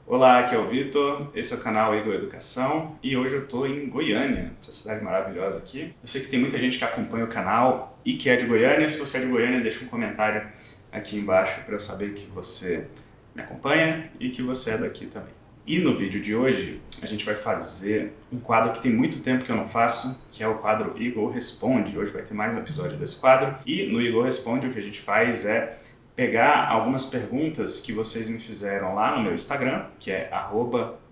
Olá, aqui é o Vitor, esse é o canal Igor Educação e hoje eu estou em Goiânia, essa cidade maravilhosa aqui. Eu sei que tem muita gente que acompanha o canal e que é de Goiânia. Se você é de Goiânia, deixa um comentário aqui embaixo para eu saber que você me acompanha e que você é daqui também. E no vídeo de hoje a gente vai fazer um quadro que tem muito tempo que eu não faço, que é o quadro Igor Responde. Hoje vai ter mais um episódio desse quadro e no Igor Responde o que a gente faz é pegar algumas perguntas que vocês me fizeram lá no meu Instagram, que é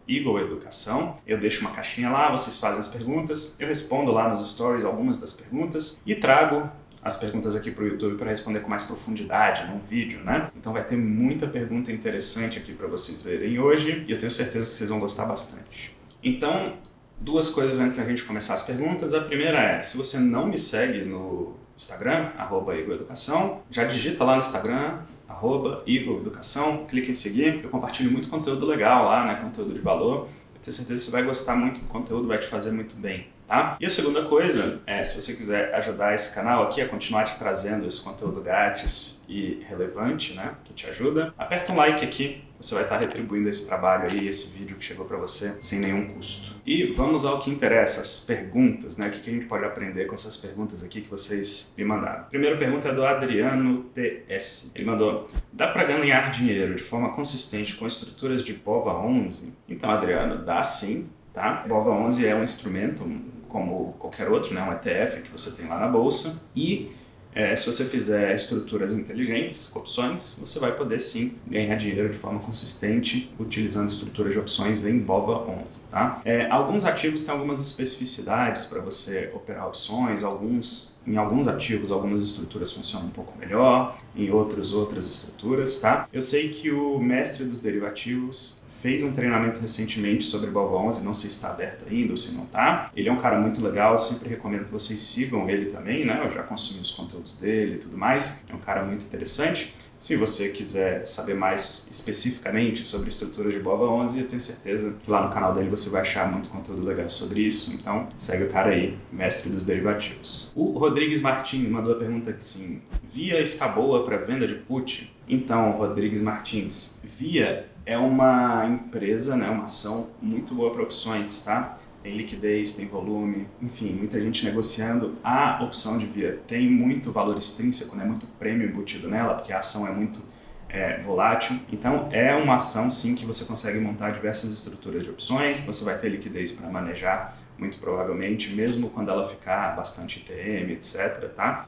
@IgorEducação. Eu deixo uma caixinha lá, vocês fazem as perguntas, eu respondo lá nos stories algumas das perguntas e trago as perguntas aqui para o YouTube para responder com mais profundidade num vídeo, né? Então vai ter muita pergunta interessante aqui para vocês verem hoje e eu tenho certeza que vocês vão gostar bastante. Então, duas coisas antes da gente começar as perguntas. A primeira é, se você não me segue no Instagram, @IgorEducação, já digita lá no Instagram, @IgorEducação, clica em seguir. Eu compartilho muito conteúdo legal lá, né? Conteúdo de valor. Eu tenho certeza que você vai gostar muito do conteúdo, vai te fazer muito bem, tá? E a segunda coisa é, se você quiser ajudar esse canal aqui a continuar te trazendo esse conteúdo grátis e relevante, né? Que te ajuda, aperta um like aqui. Você vai estar retribuindo esse trabalho aí, esse vídeo que chegou para você sem nenhum custo. E vamos ao que interessa, as perguntas, né? O que a gente pode aprender com essas perguntas aqui que vocês me mandaram. A primeira pergunta é do Adriano TS. Ele mandou: dá para ganhar dinheiro de forma consistente com estruturas de BOVA 11? Então, Adriano, dá sim, tá? BOVA 11 é um instrumento como qualquer outro, né? Um ETF que você tem lá na bolsa e se você fizer estruturas inteligentes, com opções, você vai poder sim ganhar dinheiro de forma consistente utilizando estruturas de opções em BOVA 11. Tá? Alguns ativos têm algumas especificidades para você operar opções, em alguns ativos algumas estruturas funcionam um pouco melhor, em outras estruturas. Tá? Eu sei que o mestre dos derivativos fez um treinamento recentemente sobre BOVA 11, não sei se está aberto ainda ou se não está. Ele é um cara muito legal, eu sempre recomendo que vocês sigam ele também, né? Eu já consumi os conteúdos dele e tudo mais. É um cara muito interessante. Se você quiser saber mais especificamente sobre estruturas de BOVA 11, eu tenho certeza que lá no canal dele você vai achar muito conteúdo legal sobre isso. Então, segue o cara aí, mestre dos derivativos. O Rodrigues Martins mandou a pergunta assim: VIA está boa para venda de put? Então, Rodrigues Martins, VIA é uma empresa, né, uma ação muito boa para opções, tá? Tem liquidez, tem volume, enfim, muita gente negociando. A opção de VIA tem muito valor extrínseco, né, muito prêmio embutido nela, porque a ação é muito volátil. Então, é uma ação, sim, que você consegue montar diversas estruturas de opções, que você vai ter liquidez para manejar, muito provavelmente, mesmo quando ela ficar bastante ITM, etc, tá?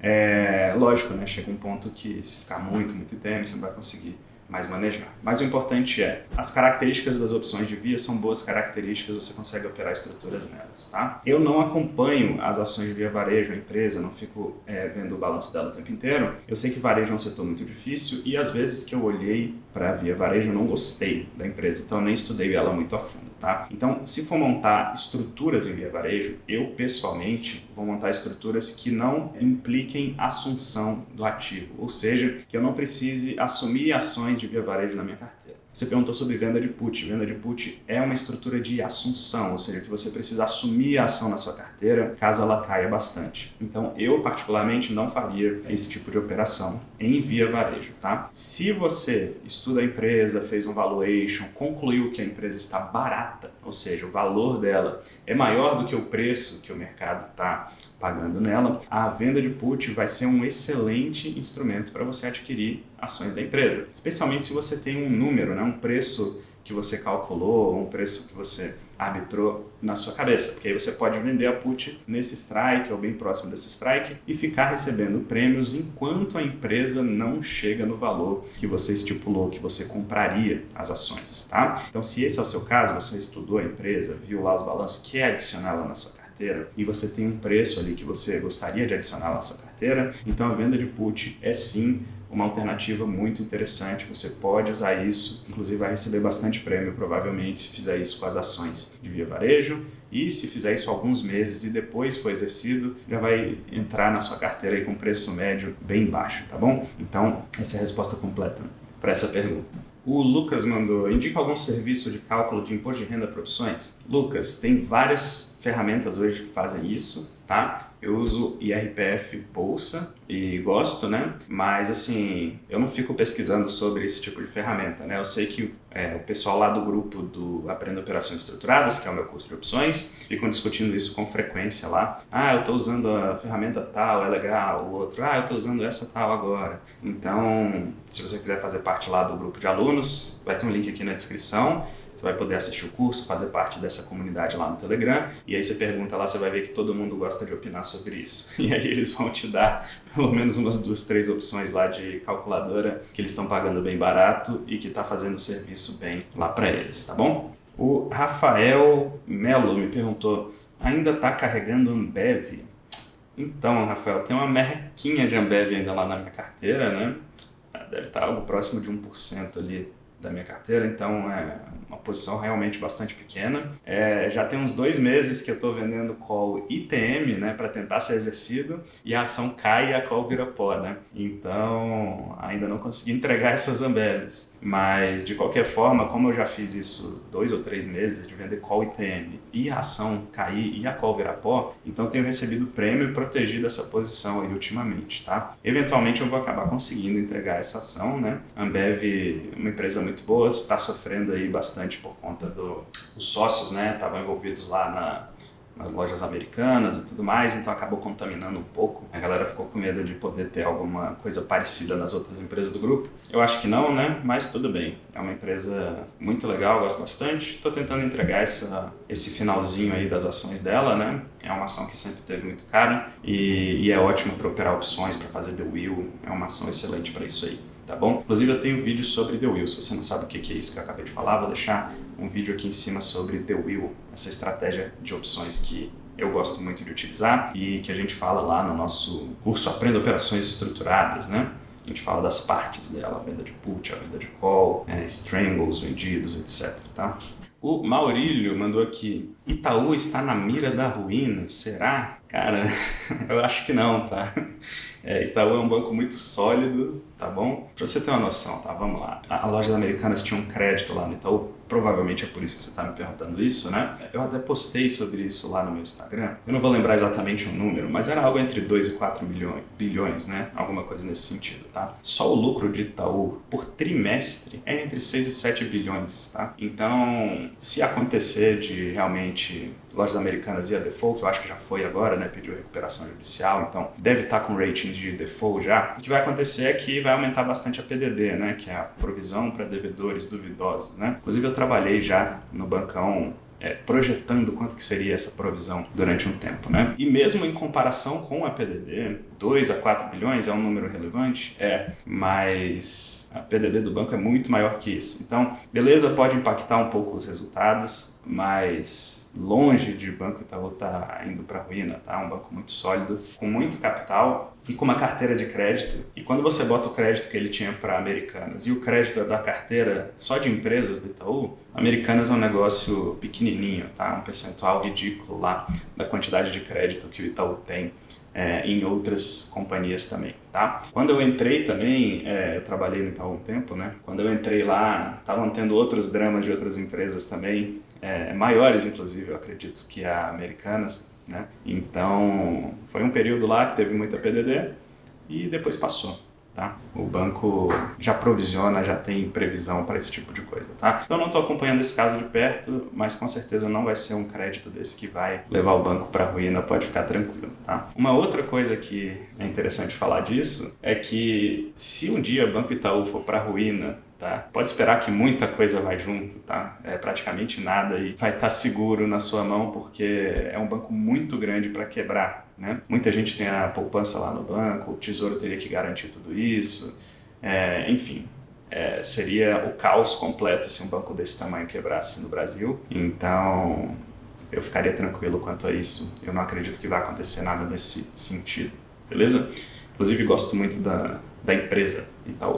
Lógico, né, chega um ponto que se ficar muito ITM, você não vai conseguir mais manejar. Mas o importante é, as características das opções de VIA são boas características, você consegue operar estruturas nelas, tá? Eu não acompanho as ações de VIA Varejo, a empresa, não fico vendo o balanço dela o tempo inteiro. Eu sei que varejo é um setor muito difícil e às vezes que eu olhei para a VIA Varejo eu não gostei da empresa, então eu nem estudei ela muito a fundo, tá? Então, se for montar estruturas em VIA Varejo, eu pessoalmente vou montar estruturas que não impliquem assunção do ativo, ou seja, que eu não precise assumir ações de VIA Varejo na minha carteira. Você perguntou sobre venda de put. Venda de put é uma estrutura de assunção, ou seja, que você precisa assumir a ação na sua carteira caso ela caia bastante. Então, eu particularmente não faria esse tipo de operação em VIA Varejo, tá? Se você estuda a empresa, fez um valuation, concluiu que a empresa está barata, ou seja, o valor dela é maior do que o preço que o mercado está pagando nela, a venda de put vai ser um excelente instrumento para você adquirir ações da empresa, especialmente se você tem um número, né, um preço que você calculou, um preço que você arbitrou na sua cabeça, porque aí você pode vender a put nesse strike ou bem próximo desse strike e ficar recebendo prêmios enquanto a empresa não chega no valor que você estipulou que você compraria as ações, tá? Então, se esse é o seu caso, você estudou a empresa, viu lá os balanços, quer adicioná-la na sua carteira e você tem um preço ali que você gostaria de adicionar na sua carteira, então a venda de put é sim uma alternativa muito interessante. Você pode usar isso, inclusive vai receber bastante prêmio provavelmente se fizer isso com as ações de VIA Varejo e se fizer isso alguns meses e depois for exercido, já vai entrar na sua carteira aí com preço médio bem baixo, tá bom? Então, essa é a resposta completa para essa pergunta. O Lucas mandou: indica algum serviço de cálculo de imposto de renda para opções? Lucas, tem várias ferramentas hoje que fazem isso, tá? Eu uso IRPF Bolsa e gosto, né? Mas, assim, eu não fico pesquisando sobre esse tipo de ferramenta, né? Eu sei que o pessoal lá do grupo do Aprenda Operações Estruturadas, que é o meu curso de opções, ficam discutindo isso com frequência lá. Ah, eu estou usando a ferramenta tal, é legal. O outro, eu estou usando essa tal agora. Então, se você quiser fazer parte lá do grupo de alunos, vai ter um link aqui na descrição. Você vai poder assistir o curso, fazer parte dessa comunidade lá no Telegram, e aí você pergunta lá, você vai ver que todo mundo gosta de opinar sobre isso. E aí eles vão te dar pelo menos umas 2, 3 opções lá de calculadora que eles estão pagando bem barato e que está fazendo o serviço bem lá para eles, tá bom? O Rafael Melo me perguntou, ainda está carregando Ambev? Então, Rafael, tem uma merrequinha de Ambev ainda lá na minha carteira, né? Deve estar algo próximo de 1% ali da minha carteira, então é uma posição realmente bastante pequena. Já tem uns 2 meses que eu estou vendendo call ITM, né, para tentar ser exercido, e a ação cai e a call vira pó, né? Então ainda não consegui entregar essas Ambevs, mas de qualquer forma, como eu já fiz isso 2 ou 3 meses de vender call ITM e a ação cair e a call virar pó, então tenho recebido prêmio e protegido essa posição aí ultimamente, tá? Eventualmente eu vou acabar conseguindo entregar essa ação, né? Ambev, uma empresa muito boa, está sofrendo aí bastante por conta dos sócios, né? Estavam envolvidos lá nas lojas americanas e tudo mais, então acabou contaminando um pouco. A galera ficou com medo de poder ter alguma coisa parecida nas outras empresas do grupo. Eu acho que não, né? Mas tudo bem. É uma empresa muito legal, gosto bastante. Estou tentando entregar esse finalzinho aí das ações dela, né? É uma ação que sempre teve muito cara e é ótima para operar opções, para fazer the wheel. É uma ação excelente para isso aí. Tá bom? Inclusive eu tenho vídeo sobre The Wheel, se você não sabe o que é isso que eu acabei de falar, vou deixar um vídeo aqui em cima sobre The Wheel, essa estratégia de opções que eu gosto muito de utilizar e que a gente fala lá no nosso curso Aprenda Operações Estruturadas, né? A gente fala das partes dela, a venda de put, a venda de call, strangles, vendidos, etc, tá? O Maurílio mandou aqui, Itaú está na mira da ruína, será? Cara, eu acho que não, tá? Itaú é um banco muito sólido, tá bom? Pra você ter uma noção, tá? Vamos lá. A loja Americanas tinha um crédito lá no Itaú, provavelmente é por isso que você está me perguntando isso, né? Eu até postei sobre isso lá no meu Instagram. Eu não vou lembrar exatamente o número, mas era algo entre 2 e 4 bilhões, né? Alguma coisa nesse sentido, tá? Só o lucro de Itaú por trimestre é entre 6 e 7 bilhões, tá? Então, se acontecer de realmente lojas americanas ir a default, que eu acho que já foi agora, né? Pediu recuperação judicial, então deve estar com rating de default já. O que vai acontecer é que vai aumentar bastante a PDD, né? Que é a provisão para devedores duvidosos, né? Inclusive eu trabalhei já no bancão projetando quanto que seria essa provisão durante um tempo, né? E mesmo em comparação com a PDD, 2 a 4 bilhões é um número relevante? Mas a PDD do banco é muito maior que isso. Então, beleza, pode impactar um pouco os resultados, mas longe de Banco Itaú tá indo para a ruína, tá? Um banco muito sólido, com muito capital e com uma carteira de crédito. E quando você bota o crédito que ele tinha para Americanas e o crédito da carteira só de empresas do Itaú, Americanas é um negócio pequenininho, tá? Um percentual ridículo lá da quantidade de crédito que o Itaú tem em outras companhias também, tá? Quando eu entrei também, eu trabalhei no Itaú um tempo, né? Quando eu entrei lá, estavam tendo outros dramas de outras empresas também, maiores inclusive, eu acredito, que a Americanas, né? Então, foi um período lá que teve muita PDD e depois passou. Tá? O banco já provisiona, já tem previsão para esse tipo de coisa, tá? Então não estou acompanhando esse caso de perto, mas com certeza não vai ser um crédito desse que vai levar o banco para a ruína, pode ficar tranquilo, tá? Uma outra coisa que é interessante falar disso é que se um dia o Banco Itaú for para a ruína, tá? Pode esperar que muita coisa vai junto, tá? Praticamente nada e vai estar seguro na sua mão porque é um banco muito grande para quebrar, né? Muita gente tem a poupança lá no banco, o Tesouro teria que garantir tudo isso, enfim. Seria o caos completo se um banco desse tamanho quebrasse no Brasil. Então, eu ficaria tranquilo quanto a isso. Eu não acredito que vai acontecer nada nesse sentido, beleza? Inclusive, gosto muito da empresa Itaú.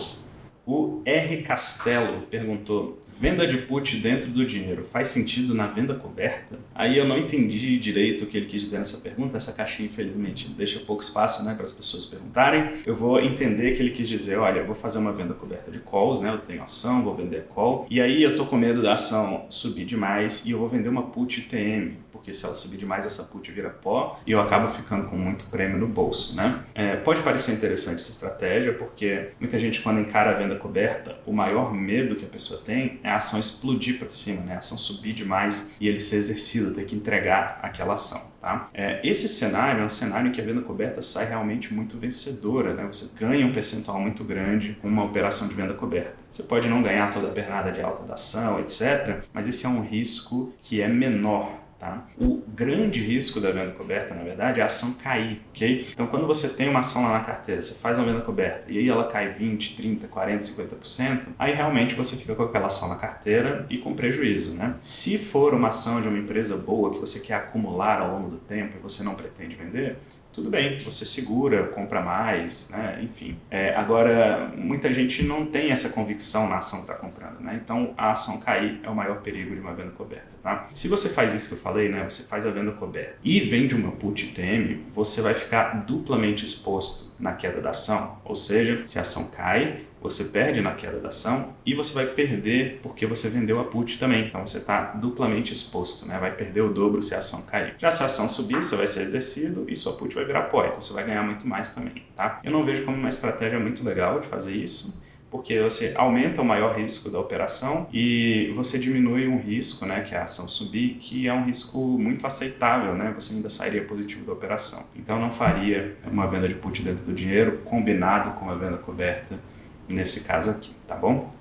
O R. Castelo perguntou, venda de put dentro do dinheiro faz sentido na venda coberta? Aí eu não entendi direito o que ele quis dizer nessa pergunta, essa caixinha infelizmente deixa pouco espaço, né, para as pessoas perguntarem. Eu vou entender que ele quis dizer, olha, eu vou fazer uma venda coberta de calls, né, eu tenho ação, vou vender call, e aí eu tô com medo da ação subir demais e eu vou vender uma put TM, porque se ela subir demais essa put vira pó e eu acabo ficando com muito prêmio no bolso, né? Pode parecer interessante essa estratégia, porque muita gente, quando encara a venda coberta, o maior medo que a pessoa tem é a ação explodir para cima, né? A ação subir demais e ele ser exercido, ter que entregar aquela ação. Tá? Esse cenário é um cenário em que a venda coberta sai realmente muito vencedora, né? Você ganha um percentual muito grande com uma operação de venda coberta. Você pode não ganhar toda a pernada de alta da ação, etc., mas esse é um risco que é menor. Tá? O grande risco da venda coberta, na verdade, é a ação cair, ok? Então, quando você tem uma ação lá na carteira, você faz uma venda coberta e aí ela cai 20%, 30%, 40%, 50%, aí realmente você fica com aquela ação na carteira e com prejuízo, né? Se for uma ação de uma empresa boa que você quer acumular ao longo do tempo e você não pretende vender, tudo bem, você segura, compra mais, né? Enfim. Agora, muita gente não tem essa convicção na ação que está comprando, né? Então, a ação cair é o maior perigo de uma venda coberta, tá? Se você faz isso que eu falei, né? Você faz a venda coberta e vende uma put ITM, você vai ficar duplamente exposto na queda da ação. Ou seja, se a ação cai, você perde na queda da ação e você vai perder porque você vendeu a put também. Então você está duplamente exposto, né? Vai perder o dobro se a ação cair. Já se a ação subir, você vai ser exercido e sua put vai virar pó, então você vai ganhar muito mais também, tá? Eu não vejo como uma estratégia muito legal de fazer isso, porque você aumenta o maior risco da operação e você diminui um risco, né, que é a ação subir, que é um risco muito aceitável, né? Você ainda sairia positivo da operação. Então não faria uma venda de put dentro do dinheiro combinado com uma venda coberta nesse caso aqui, tá bom?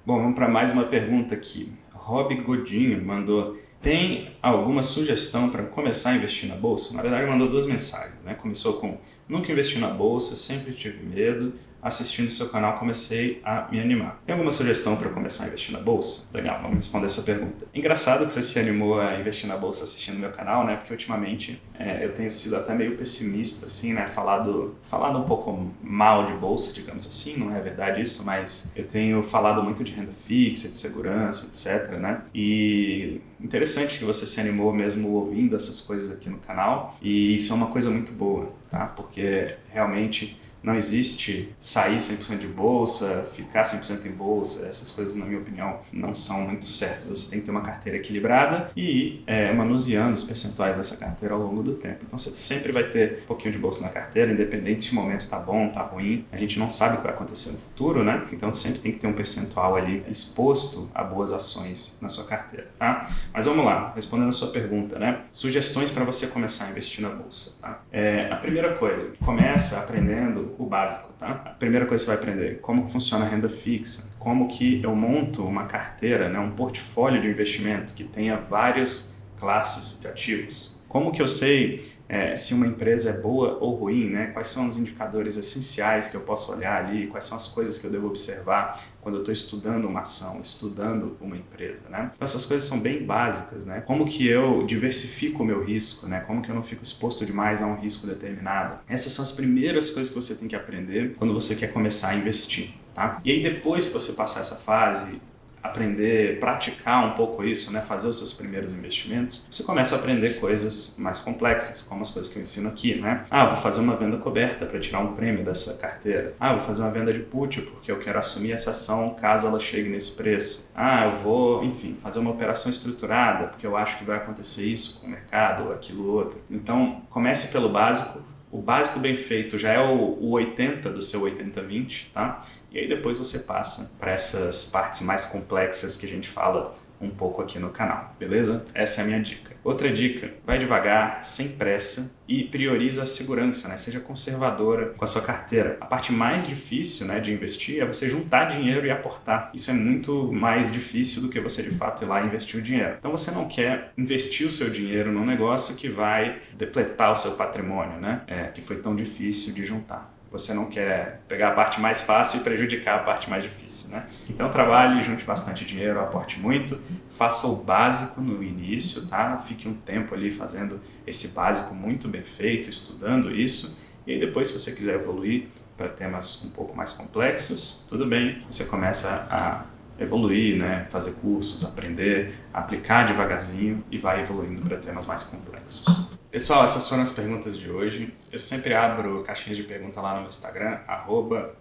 Bom, vamos para mais uma pergunta aqui. Rob Godinho mandou: tem alguma sugestão para começar a investir na bolsa? Na verdade, mandou 2 mensagens, né? Começou com: nunca investi na bolsa, sempre tive medo. Assistindo seu canal, comecei a me animar. Tem alguma sugestão para começar a investir na bolsa? Legal, vamos responder essa pergunta. Engraçado que você se animou a investir na bolsa assistindo meu canal, né? Porque ultimamente eu tenho sido até meio pessimista, assim, né? Falado um pouco mal de bolsa, digamos assim, não é verdade isso, mas eu tenho falado muito de renda fixa, de segurança, etc, né? E interessante que você se animou mesmo ouvindo essas coisas aqui no canal, e isso é uma coisa muito boa, tá? Porque realmente não existe sair 100% de bolsa, ficar 100% em bolsa, essas coisas, na minha opinião, não são muito certas. Você tem que ter uma carteira equilibrada e ir manuseando os percentuais dessa carteira ao longo do tempo. Então você sempre vai ter um pouquinho de bolsa na carteira, independente se o momento tá bom, tá ruim. A gente não sabe o que vai acontecer no futuro, né? Então sempre tem que ter um percentual ali exposto a boas ações na sua carteira, tá? Mas vamos lá, respondendo a sua pergunta, né? Sugestões para você começar a investir na bolsa, tá? A primeira coisa, começa aprendendo o básico, tá? A primeira coisa que você vai aprender: como que funciona a renda fixa, como que eu monto uma carteira, né, um portfólio de investimento que tenha várias classes de ativos. Como que eu sei se uma empresa é boa ou ruim, né? Quais são os indicadores essenciais que eu posso olhar ali, quais são as coisas que eu devo observar quando eu estou estudando uma ação, estudando uma empresa, né? Então essas coisas são bem básicas, né? Como que eu diversifico o meu risco, né? Como que eu não fico exposto demais a um risco determinado. Essas são as primeiras coisas que você tem que aprender quando você quer começar a investir, tá? E aí depois que você passar essa fase, aprender, praticar um pouco isso, né? Fazer os seus primeiros investimentos, você começa a aprender coisas mais complexas, como as coisas que eu ensino aqui, né? Vou fazer uma venda coberta para tirar um prêmio dessa carteira. Vou fazer uma venda de put porque eu quero assumir essa ação caso ela chegue nesse preço. Eu vou, enfim, fazer uma operação estruturada porque eu acho que vai acontecer isso com o mercado ou aquilo outro. Então, comece pelo básico. O básico bem feito já é o 80 do seu 80-20, tá? E aí depois você passa para essas partes mais complexas que a gente fala um pouco aqui no canal, beleza? Essa é a minha dica. Outra dica: vai devagar, sem pressa e prioriza a segurança, né? Seja conservadora com a sua carteira. A parte mais difícil, né, de investir é você juntar dinheiro e aportar. Isso é muito mais difícil do que você de fato ir lá e investir o dinheiro. Então você não quer investir o seu dinheiro num negócio que vai depletar o seu patrimônio, né? Que foi tão difícil de juntar. Você não quer pegar a parte mais fácil e prejudicar a parte mais difícil, né? Então trabalhe, junte bastante dinheiro, aporte muito, faça o básico no início, tá? Fique um tempo ali fazendo esse básico muito bem feito, estudando isso, e aí depois, se você quiser evoluir para temas um pouco mais complexos, tudo bem, você começa a evoluir, né? Fazer cursos, aprender, aplicar devagarzinho e vai evoluindo para temas mais complexos. Pessoal, essas foram as perguntas de hoje. Eu sempre abro caixinhas de pergunta lá no meu Instagram,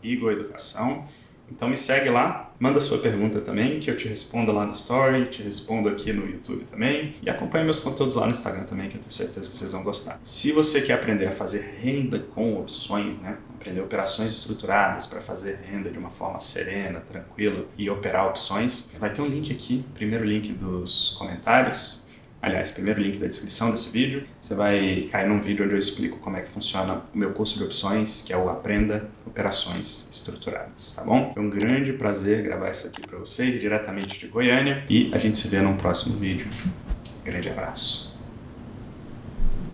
@igoeducação. Então me segue lá, manda sua pergunta também, que eu te respondo lá no Story, te respondo aqui no YouTube também. E acompanhe meus conteúdos lá no Instagram também, que eu tenho certeza que vocês vão gostar. Se você quer aprender a fazer renda com opções, né? Aprender operações estruturadas para fazer renda de uma forma serena, tranquila e operar opções, vai ter um link aqui, primeiro link dos comentários. Aliás, primeiro link da descrição desse vídeo, você vai cair num vídeo onde eu explico como é que funciona o meu curso de opções, que é o Aprenda Operações Estruturadas, tá bom? Foi um grande prazer gravar isso aqui para vocês, diretamente de Goiânia, e a gente se vê num próximo vídeo. Grande abraço!